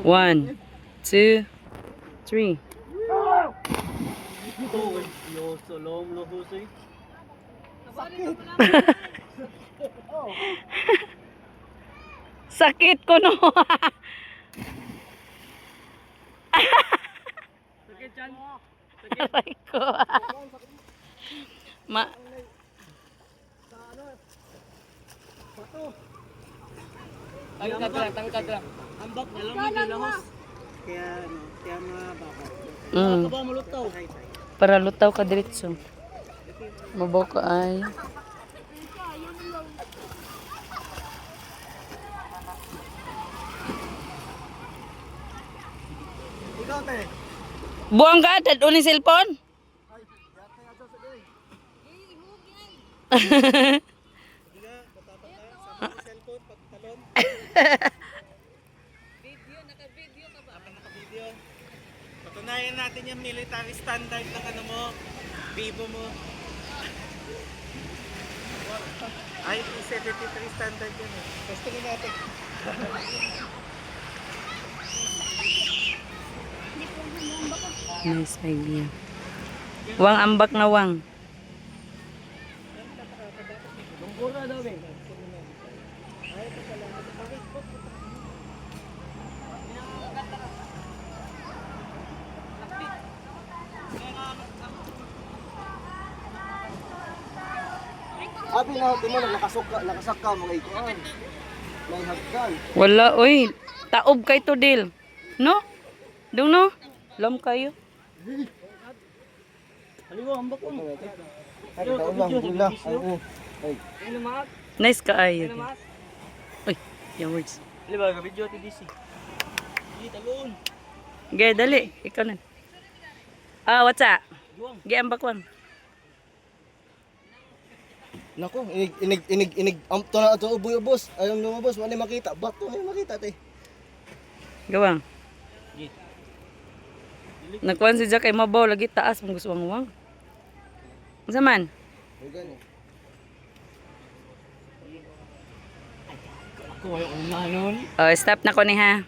1, 2, 3. Sakit ko no. Sakit dyan. Aray ko. Tangkad lang. Ambak na lang hindi lahos. Kaya mababa. Mm. Ba malutaw? Para lutaw ka diretso. Mabaw ka ay. Ikaw te. Buang ka, dad ni cellphone. Cellphone pagtalon. Video ka ba? Naka-video. Patunayan natin yung military standard ng ano mo, Vivo mo. Ay, 73 standard yun eh. Testingin natin. Nice idea. Wang ambak na wang. Bungkura daw eh. Abi na hotel mo nakasaka mga ikuan. May hagdan. Wala, oy. Taob kay to dil. No? Dung no? Lam kayo. Aliwa ambak ko. Ay, daon lang, gula. Ay, Nice ka ay. Uy, yung words. Aliwa ka video ti DC. Di talon. Gaya, dali. Ikaw na. Ah, what's up? Gaya ambak wang. nako, inig to na ato uboy ubos. Ayong lumabos, wala makita. Bato ay makita te. Gawang. Nagkuhan si Jack ay mabaw. Lagi taas. Mong gusto ang wang. Masa man? Ay gani. Ako ay una nun. Oh, stop na ko ni ha.